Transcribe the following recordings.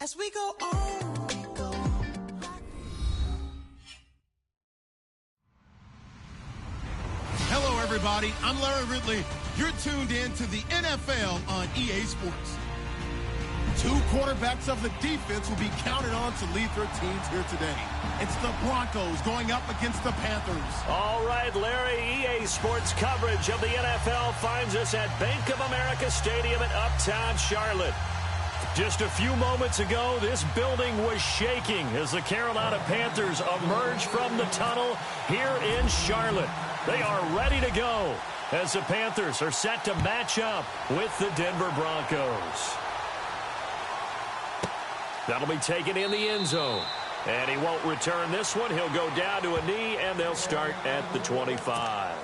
As we go on, we go on. Hello, everybody. I'm Larry Ridley. You're tuned in to the NFL on EA Sports. Two quarterbacks of the defense will be counted on to lead their teams here today. It's the Broncos going up against the Panthers. All right, Larry, EA Sports coverage of the NFL finds us at Bank of America Stadium in Uptown Charlotte. Just a few moments ago, this building was shaking as the Carolina Panthers emerged from the tunnel here in Charlotte. They are ready to go as the Panthers are set to match up with the Denver Broncos. That'll be taken in the end zone. And he won't return this one. He'll go down to a knee, and they'll start at the 25.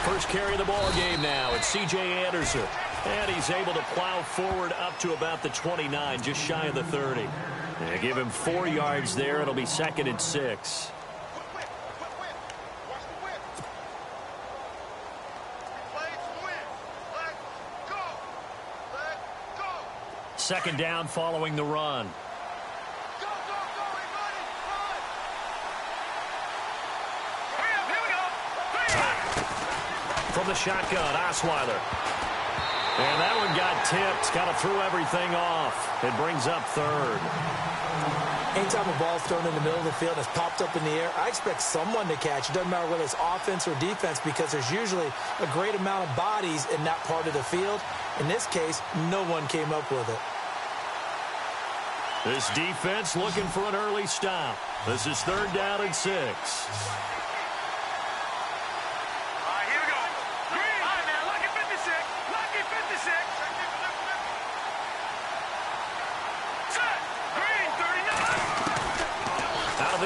First carry of the ball game now. It's C.J. Anderson. And he's able to plow forward up to about the 29, just shy of the 30. And give him 4 yards there. It'll be 2nd and 6. Second down following the run. From the shotgun, Osweiler. And that one got tipped. Kind of threw everything off. It brings up 3rd. Anytime a ball's thrown in the middle of the field and it's popped up in the air, I expect someone to catch. It doesn't matter whether it's offense or defense because there's usually a great amount of bodies in that part of the field. In this case, no one came up with it. This defense looking for an early stop. This is 3rd down and 6.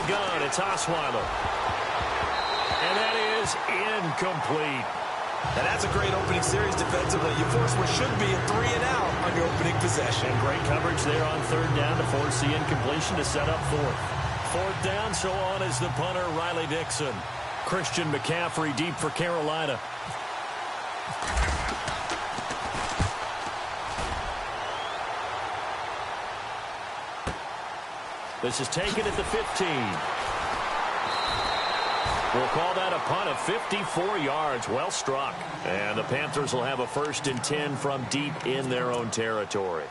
Gun, it's Osweiler. And that is incomplete. And that's a great opening series defensively. You force what should be a 3-and-out on your opening possession. And great coverage there on 3rd down to force the incompletion to set up 4th. 4th down, so on is the punter, Riley Dixon. Christian McCaffrey deep for Carolina. This is taken at the 15. We'll call that a punt of 54 yards. Well struck. And the Panthers will have a 1st and 10 from deep in their own territory.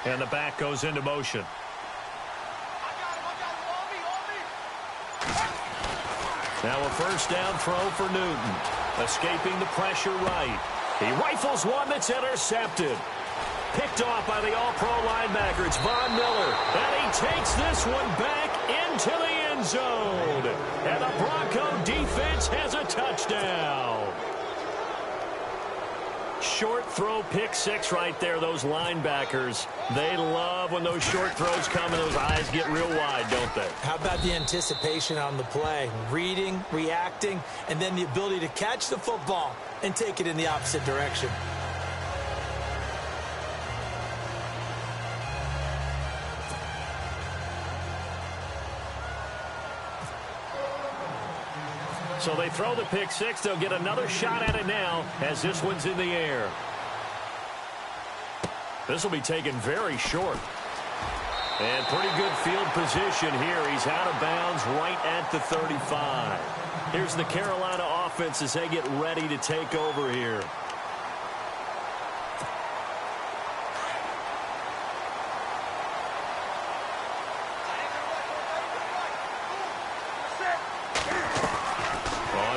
And the back goes into motion. Now a 1st down throw for Newton. Escaping the pressure right. He rifles one that's intercepted. Picked off by the all-pro linebacker. It's Von Miller. And he takes this one back into the end zone. And the Bronco defense has a touchdown. Short throw, pick 6 right there. Those linebackers, they love when those short throws come and those eyes get real wide, don't they? How about the anticipation on the play? Reading, reacting, and then the ability to catch the football and take it in the opposite direction. So they throw the pick 6. They'll get another shot at it now as this one's in the air. This will be taken very short. And pretty good field position here. He's out of bounds right at the 35. Here's the Carolina offense as they get ready to take over here.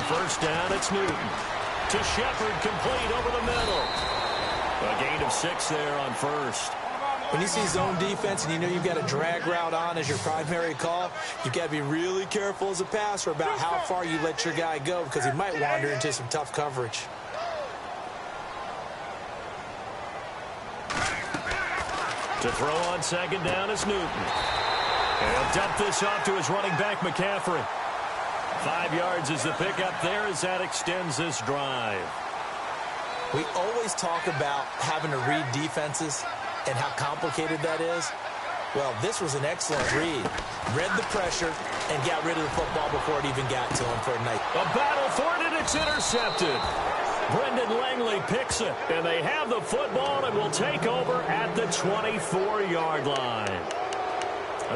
first down, it's Newton. To Shepard, complete over the middle. A gain of 6 there on first. When you see zone defense and you know you've got a drag route on as your primary call, you've got to be really careful as a passer about how far you let your guy go because he might wander into some tough coverage. To throw on second down is Newton. And he'll dump this off to his running back, McCaffrey. 5 yards is the pickup there as that extends this drive. We always talk about having to read defenses and how complicated that is. Well, this was an excellent read. Read the pressure and got rid of the football before it even got to him for a night. A battle for it, and it's intercepted. Brendan Langley picks it, and they have the football and will take over at the 24-yard line.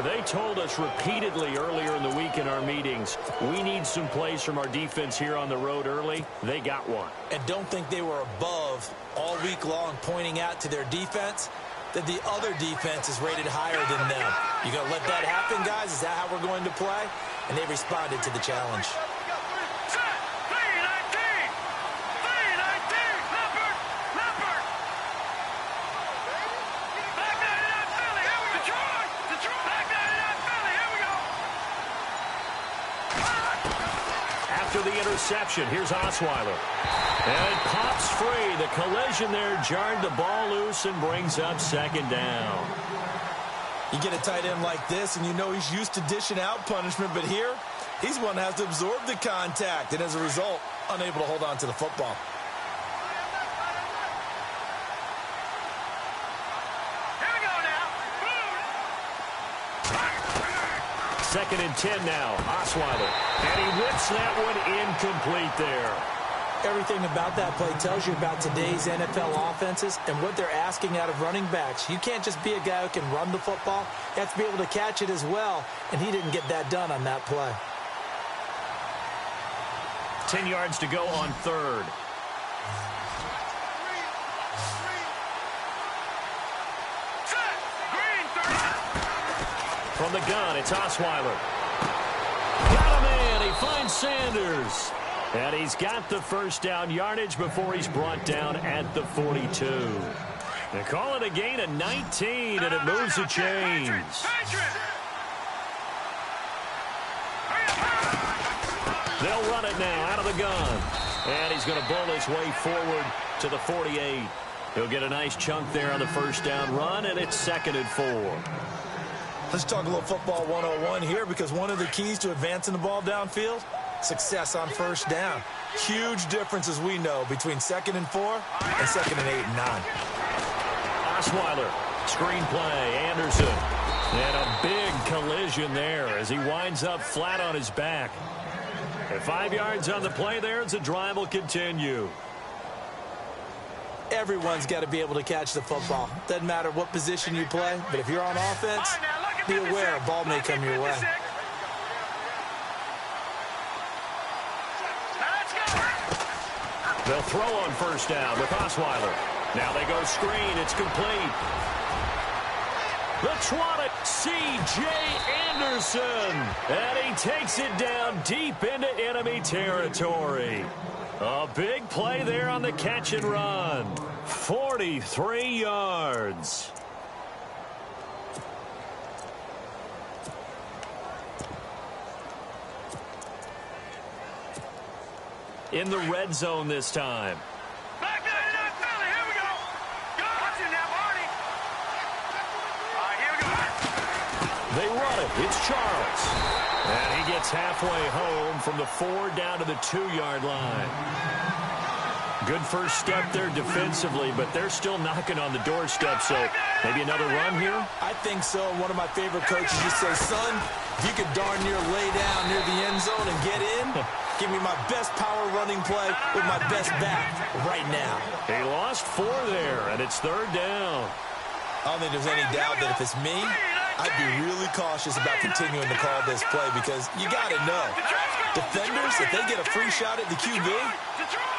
They told us repeatedly earlier in the week in our meetings, we need some plays from our defense here on the road early. They got one. And don't think they were above all week long pointing out to their defense that the other defense is rated higher than them. You going to let that happen, guys? Is that how we're going to play? And they responded to the challenge. After the interception, here's Osweiler. And it pops free. The collision there jarred the ball loose and brings up second down. You get a tight end like this, and you know he's used to dishing out punishment, but here, he's one that has to absorb the contact, and as a result, unable to hold on to the football. Second and 10 now. Osweiler. And he whips that one incomplete there. Everything about that play tells you about today's NFL offenses and what they're asking out of running backs. You can't just be a guy who can run the football. You have to be able to catch it as well, and he didn't get that done on that play. 10 yards to go on third. From the gun, it's Osweiler. Got him in. He finds Sanders. And he's got the first down yardage before he's brought down at the 42. They call it a gain of 19, and it moves the chains. They'll run it now out of the gun. And he's going to bowl his way forward to the 48. He'll get a nice chunk there on the first down run, and it's 2nd and 4. Let's talk a little football 101 here, because one of the keys to advancing the ball downfield, success on first down. Huge difference, as we know, between 2nd and 4 and 2nd and 8 and 9. Osweiler, screen play, Anderson. And a big collision there as he winds up flat on his back. And 5 yards on the play there as the drive will continue. Everyone's got to be able to catch the football. Doesn't matter what position you play, but if you're on offense, be aware a ball may come your way. They'll throw on first down with Osweiler. Now they go screen. It's complete. The twatted C.J. Anderson. And he takes it down deep into enemy territory. A big play there on the catch and run. 43 yards. In the red zone this time. Back there, Philly. Here we go. Go. Watch it now, Marty. All right, here we go. They run it. It's Charles. And he gets halfway home from the 4 down to the 2-yard line. Good first step there defensively, but they're still knocking on the doorstep, so maybe another run here? I think so. One of my favorite coaches just says, son, if you could darn near lay down near the end zone and get in, give me my best power running play with my best back right now. He lost 4 there, and it's 3rd down. I don't think there's any doubt that if it's me, I'd be really cautious about continuing to call this play, because you got to know, defenders, if they get a free shot at the QB,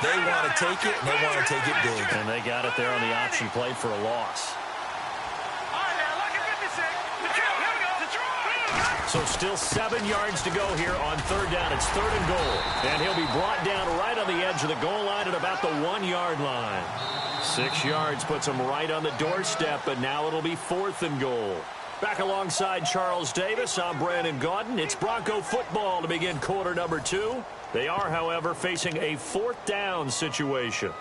they want to take it, and they want to take it big. And they got it there on the option play for a loss. So still 7 yards to go here on third down. It's 3rd and goal. And he'll be brought down right on the edge of the goal line at about the 1-yard line. 6 yards puts him right on the doorstep, but now it'll be 4th and goal. Back alongside Charles Davis, I'm Brandon Gaudin. It's Bronco football to begin quarter number 2. They are, however, facing a 4th down situation.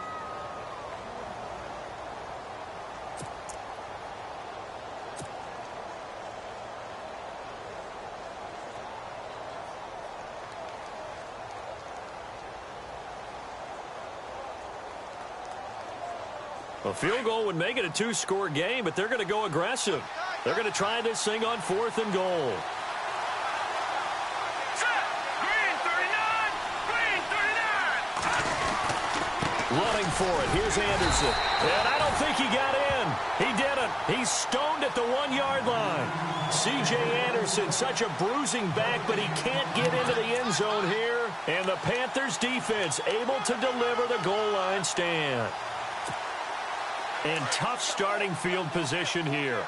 A field goal would make it a 2-score game, but they're going to go aggressive. They're going to try this thing on 4th and goal. Green 39! Green 39! Running for it. Here's Anderson. And I don't think he got in. He didn't. He's stoned at the 1-yard line. C.J. Anderson, such a bruising back, but he can't get into the end zone here. And the Panthers defense able to deliver the goal line stand. And tough starting field position here.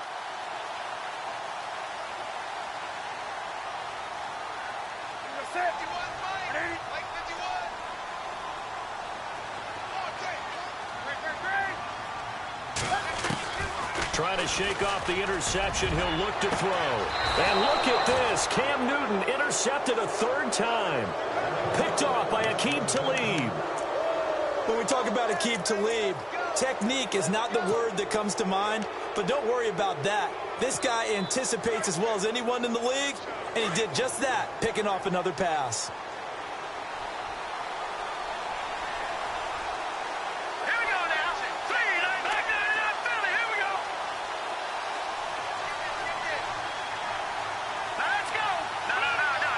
Trying to shake off the interception. He'll look to throw. And look at this. Cam Newton intercepted a 3rd time. Picked off by Aqib Talib. When we talk about Aqib Talib, technique is not the word that comes to mind, but don't worry about that. This guy anticipates as well as anyone in the league, and he did just that, picking off another pass. Here we go now. Back to Philly. Here we go. Now let's go. No.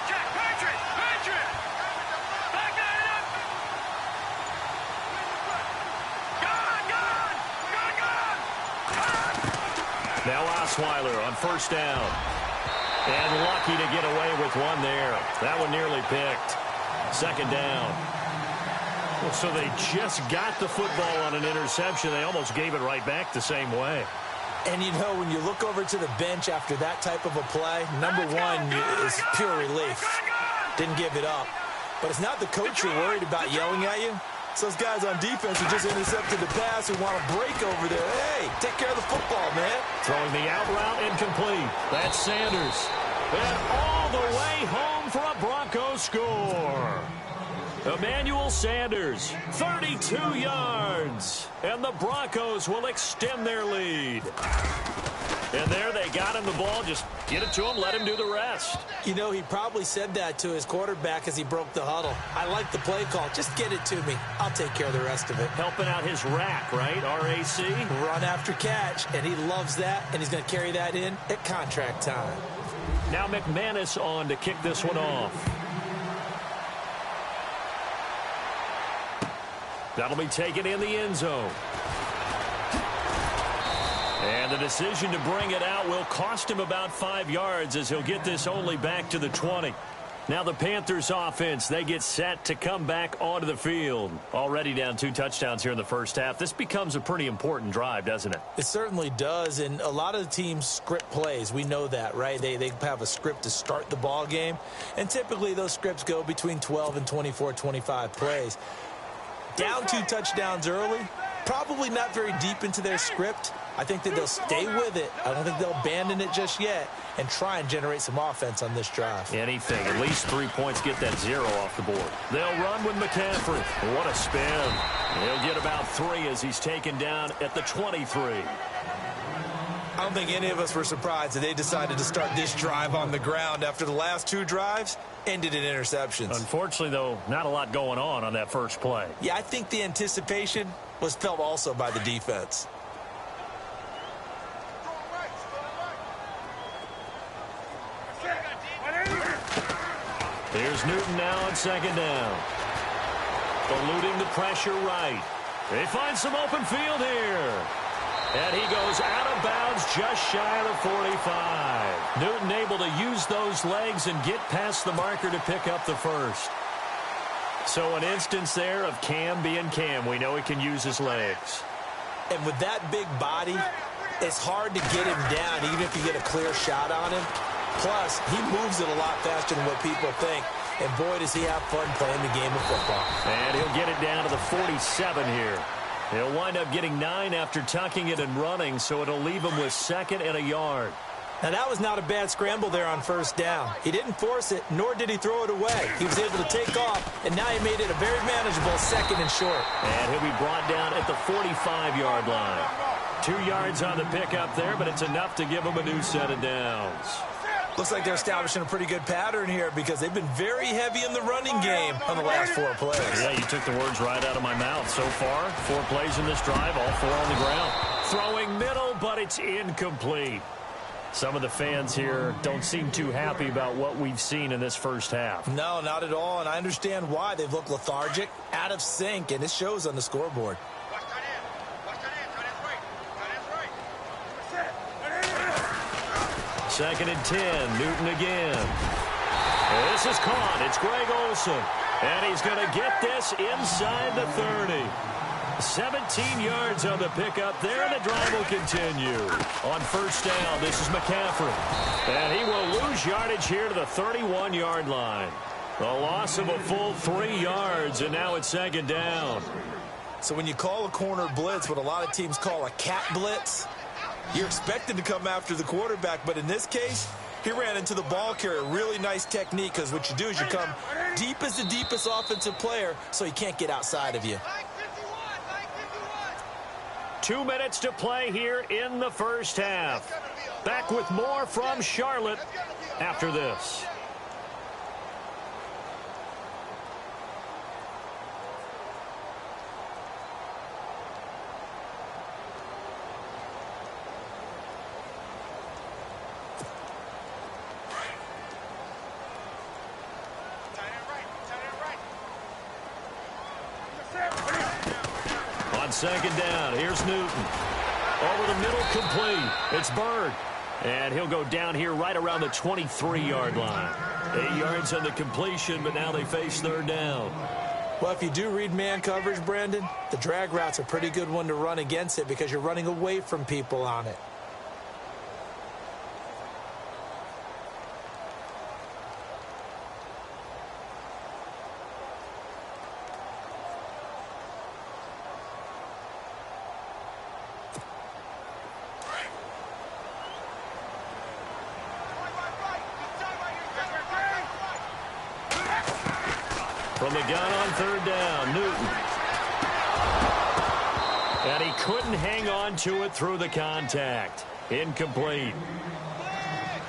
Jack, Patriot. Back to Now Osweiler on 1st down. And lucky to get away with one there. That one nearly picked. 2nd down. Well, so they just got the football on an interception. They almost gave it right back the same way. And, you know, when you look over to the bench after that type of a play, number one is pure relief. Didn't give it up. But it's not the coach you're worried about yelling at you. It's those guys on defense who just intercepted the pass who want to break over there. Hey, take care of the football, man. Throwing the out route incomplete. That's Sanders. And all the way home for a Bronco score. Emmanuel Sanders, 32 yards. And the Broncos will extend their lead. And there they got him the ball. Just get it to him, let him do the rest. You know, he probably said that to his quarterback as he broke the huddle. I like the play call. Just get it to me. I'll take care of the rest of it. Helping out his rack, right? RAC. Run after catch, and he loves that, and he's going to carry that in at contract time. Now McManus on to kick this one off. That'll be taken in the end zone. And the decision to bring it out will cost him about 5 yards as he'll get this only back to the 20. Now the Panthers offense, they get set to come back onto the field. Already down 2 touchdowns here in the first half. This becomes a pretty important drive, doesn't it? It certainly does, and a lot of the teams script plays. We know that, right? They have a script to start the ball game, and typically those scripts go between 12 and 24, 25 plays. Down 2 touchdowns early, probably not very deep into their script. I think that they'll stay with it. I don't think they'll abandon it just yet and try and generate some offense on this drive. Anything. At least 3 points, get that 0 off the board. They'll run with McCaffrey. What a spin. He'll get about 3 as he's taken down at the 23. I don't think any of us were surprised that they decided to start this drive on the ground after the last 2 drives ended in interceptions. Unfortunately, though, not a lot going on that first play. Yeah, I think the anticipation was felt also by the defense. Here's Newton now on 2nd down. Eluding the pressure right. They find some open field here. And he goes out of bounds just shy of the 45. Newton able to use those legs and get past the marker to pick up the first. So an instance there of Cam being Cam. We know he can use his legs. And with that big body, it's hard to get him down even if you get a clear shot on him. Plus, he moves it a lot faster than what people think. And boy, does he have fun playing the game of football. And he'll get it down to the 47 here. He'll wind up getting 9 after tucking it and running, so it'll leave him with 2nd and a yard. Now, that was not a bad scramble there on first down. He didn't force it, nor did he throw it away. He was able to take off, and now he made it a very manageable 2nd and short. And he'll be brought down at the 45-yard line. 2 yards on the pickup there, but it's enough to give him a new set of downs. Looks like they're establishing a pretty good pattern here because they've been very heavy in the running game on the last 4 plays. Yeah, you took the words right out of my mouth. So far, 4 plays in this drive, all 4 on the ground. Throwing middle, but it's incomplete. Some of the fans here don't seem too happy about what we've seen in this first half. No, not at all, and I understand why. They've looked lethargic, out of sync, and it shows on the scoreboard. Second and 10, Newton again. This is caught. It's Greg Olsen, and he's going to get this inside the 30. 17 yards on the pickup there, and the drive will continue. On first down, this is McCaffrey. And he will lose yardage here to the 31-yard line. A loss of a full 3 yards, and now it's 2nd down. So when you call a corner blitz, what a lot of teams call a cat blitz, you're expected to come after the quarterback, but in this case, he ran into the ball carrier. Really nice technique, because what you do is you come deep as the deepest offensive player, so he can't get outside of you. 2 minutes to play here in the first half. Back with more from Charlotte after this. On second down, here's Newton. Over the middle, complete. It's Bird. And he'll go down here right around the 23-yard line. 8 yards on the completion, but now they face 3rd down. Well, if you do read man coverage, Brandon, the drag route's a pretty good one to run against it because you're running away from people on it. From the gun on 3rd down, Newton. And he couldn't hang on to it through the contact. Incomplete.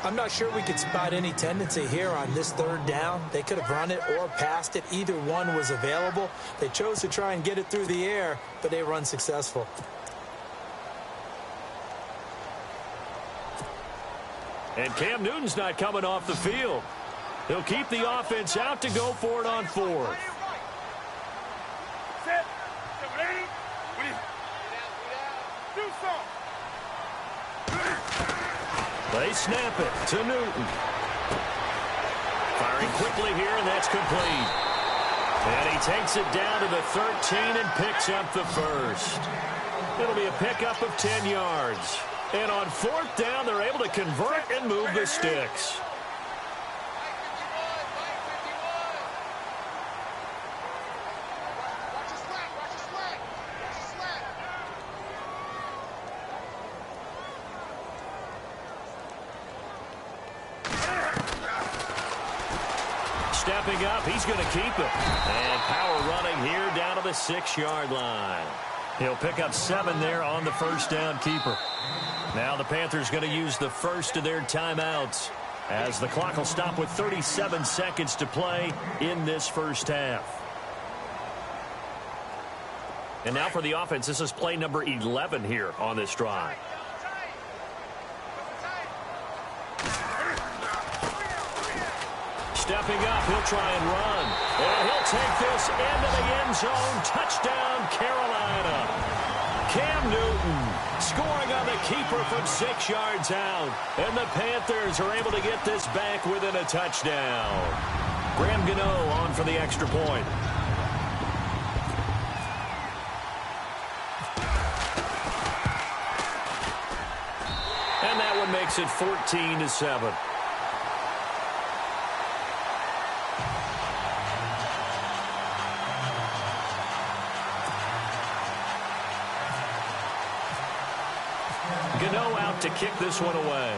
I'm not sure we could spot any tendency here on this 3rd down. They could have run it or passed it. Either one was available. They chose to try and get it through the air, but they were unsuccessful. And Cam Newton's not coming off the field. He'll keep the offense out to go for it on 4th. They snap it to Newton. Firing quickly here, and that's complete. And he takes it down to the 13 and picks up the first. It'll be a pickup of 10 yards. And on 4th down, they're able to convert and move the sticks. Stepping up, he's going to keep it. And power running here down to the 6-yard line. He'll pick up 7 there on the first down keeper. Now the Panthers going to use the first of their timeouts as the clock will stop with 37 seconds to play in this first half. And now for the offense, this is play number 11 here on this drive. Stepping up, he'll try and run. And he'll take this into the end zone. Touchdown, Carolina. Cam Newton scoring on the keeper from 6 yards out. And the Panthers are able to get this back within a touchdown. Graham Gano on for the extra point. And that one makes it 14-7. no out to kick this one away.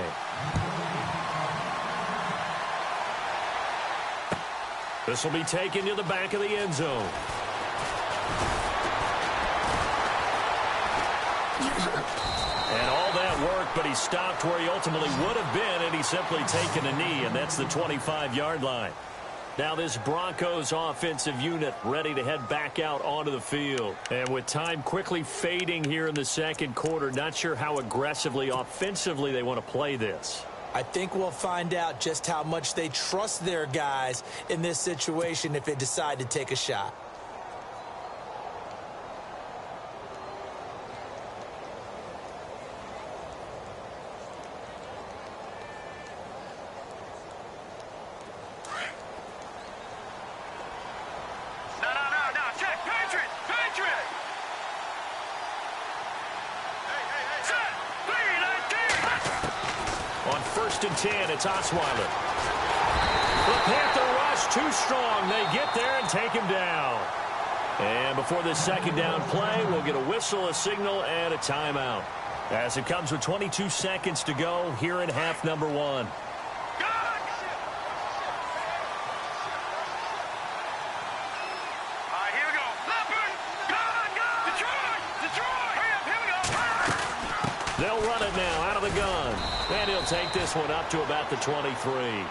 This will be taken to the back of the end zone. And all that work, but he stopped where he ultimately would have been, and he's simply taken a knee, and that's the 25-yard line. Now this Broncos offensive unit ready to head back out onto the field. And with time quickly fading here in the second quarter, not sure how aggressively, offensively they want to play this. I think we'll find out just how much they trust their guys in this situation if they decide to take a shot. And 10, it's Osweiler. The Panther rush too strong. They get there and take him down. And before this second down play, we'll get a whistle, a signal, and a timeout. As it comes with 22 seconds to go here in half number one. They'll run it now out of the gun. And he'll take this one up to about the 23.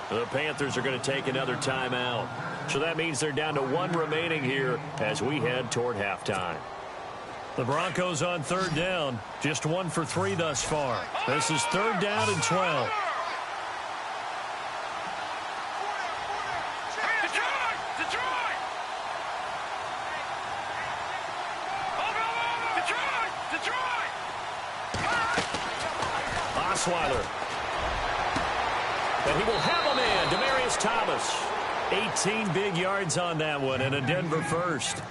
The Panthers are going to take another timeout. So that means they're down to one remaining here as we head toward halftime. The Broncos on third down. Just 1 for 3 thus far. This is third down and 12. Osweiler. And he will have a man, Demaryius Thomas. 18 big yards on that one, and a Denver first.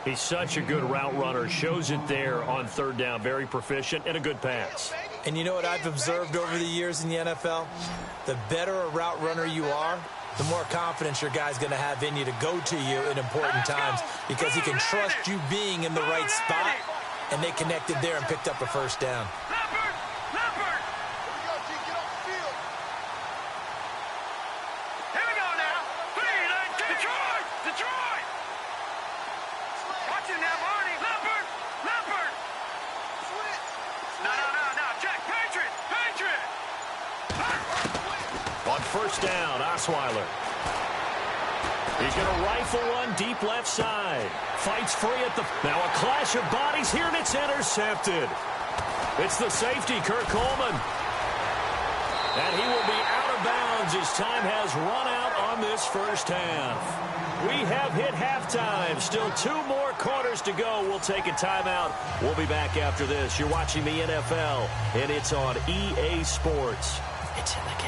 He's such a good route runner. Shows it there on third down. Very proficient and a good pass. And you know what I've observed over the years in the NFL? The better a route runner you are, the more confidence your guy's going to have in you to go to you in important times because he can trust you being in the right spot, and they connected there and picked up a first down. First down, Osweiler. He's going to rifle one deep left side. Fights free at the... Now a clash of bodies here, and it's intercepted. It's the safety, Kirk Coleman. And he will be out of bounds as time has run out on this first half. We have hit halftime. Still 2 more quarters to go. We'll take a timeout. We'll be back after this. You're watching the NFL, and it's on EA Sports. It's in the game.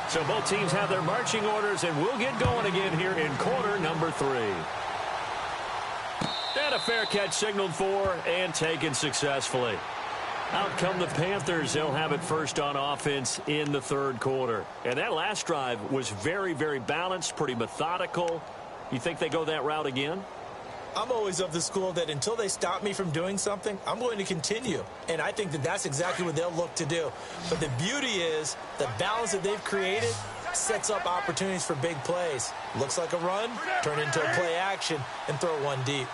So both teams have their marching orders, and we'll get going again here in quarter number 3. And a fair catch signaled for and taken successfully. Out come the Panthers. They'll have it first on offense in the third quarter. And that last drive was very, very balanced, pretty methodical. You think they go that route again? I'm always of the school that until they stop me from doing something, I'm going to continue. And I think that that's exactly what they'll look to do. But the beauty is the balance that they've created sets up opportunities for big plays. Looks like a run, turn into a play action, and throw one deep.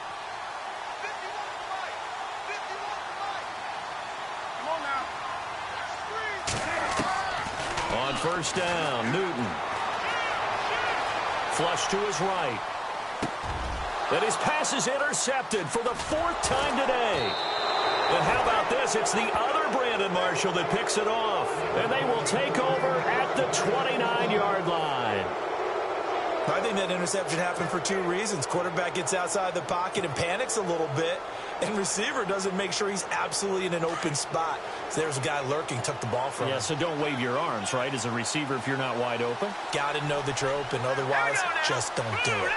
On first down, Newton. Flush to his right. And his pass is intercepted for the 4th time today. And how about this? It's the other Brandon Marshall that picks it off. And they will take over at the 29-yard line. I think that interception happened for 2 reasons. Quarterback gets outside the pocket and panics a little bit. And receiver doesn't make sure he's absolutely in an open spot. So there's a guy lurking, took the ball from him. Yeah, so don't wave your arms, right, as a receiver if you're not wide open. Got to know that you're open. Otherwise, just don't do it.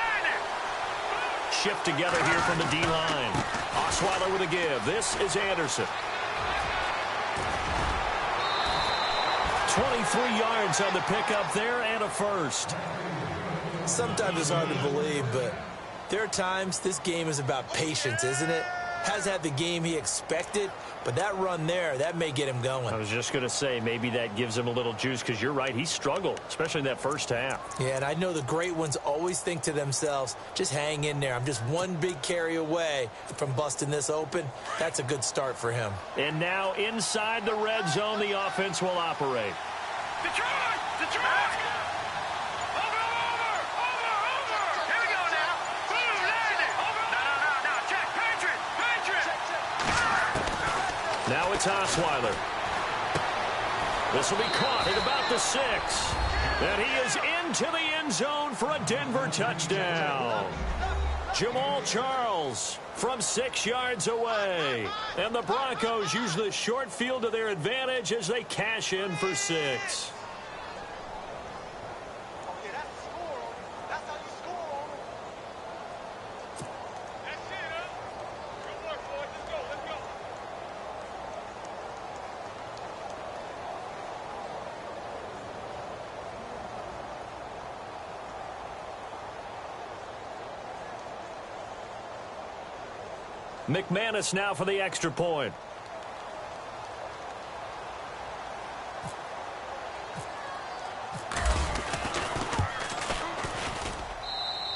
Shift together here from the D-line. Osweiler with a give. This is Anderson. 23 yards on the pickup there and a first. Sometimes it's hard to believe, but there are times this game is about patience, isn't it? has had the game he expected, but that run there, that may get him going. I was just going to say, maybe that gives him a little juice, because you're right, he struggled, especially in that first half. Yeah, and I know the great ones always think to themselves, just hang in there. I'm just one big carry away from busting this open. That's a good start for him. And now inside the red zone, the offense will operate. Detroit! Detroit! Over! Here we go now. Boom, landed. No, check. Patriot! Now it's Osweiler. This will be caught at about the 6. And he is into the end zone for a Denver touchdown. Jamal Charles from 6 yards away. And the Broncos use the short field to their advantage as they cash in for 6. McManus now for the extra point.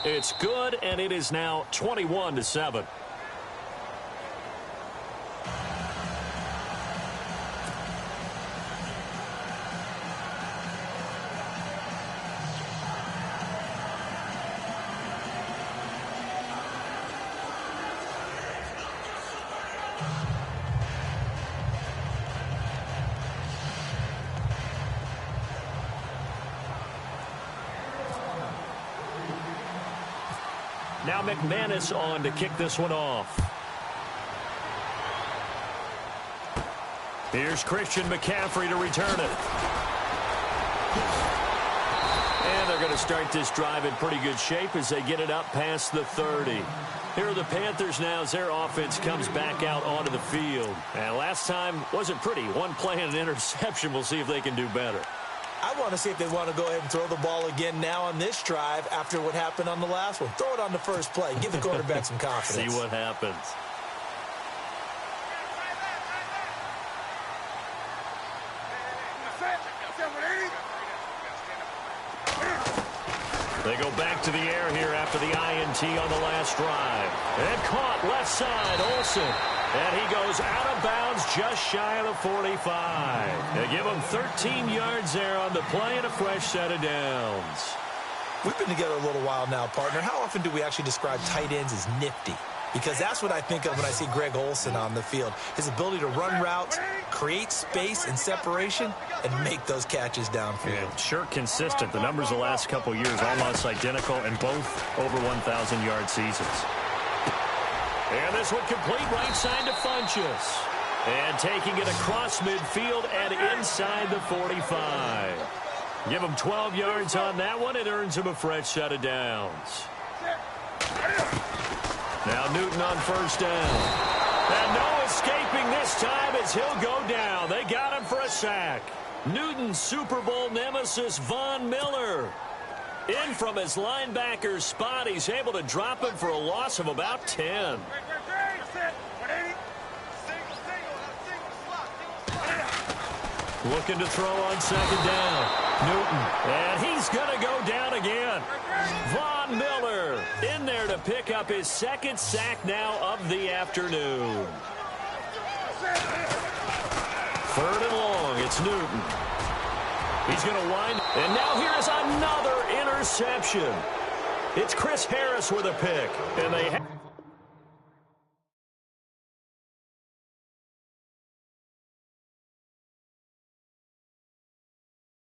It's good, and it is now 21-7. Now McManus on to kick this one off. Here's Christian McCaffrey to return it. And they're going to start this drive in pretty good shape as they get it up past the 30. Here are the Panthers now as their offense comes back out onto the field. And last time wasn't pretty. One play and an interception. We'll see if they can do better. I want to see if they want to go ahead and throw the ball again now on this drive after what happened on the last one. Throw it on the first play. Give the quarterback some confidence. See what happens. They go back to the air here after the INT on the last drive. And caught left side, Olsen. And he goes out of bounds just shy of the 45. They give him 13 yards there on the play and a fresh set of downs. We've been together a little while now, partner. How often do we actually describe tight ends as nifty? Because that's what I think of when I see Greg Olsen on the field. His ability to run routes, create space and separation, and make those catches downfield. Yeah, sure consistent. The numbers the last couple years almost identical and both over 1,000-yard seasons. And this one complete right side to Funchess. And taking it across midfield and inside the 45. Give him 12 yards on that one. It earns him a fresh set of downs. Now Newton on first down. And no escaping this time as he'll go down. They got him for a sack. Newton's Super Bowl nemesis, Von Miller. In from his linebacker's spot. He's able to drop him for a loss of about 10. Looking to throw on second down. Newton. And he's going to go down again. Von Miller in there to pick up his second sack now of the afternoon. 3rd and long. It's Newton. He's going to wind. And now here is another interception. It's Chris Harris with a pick. And they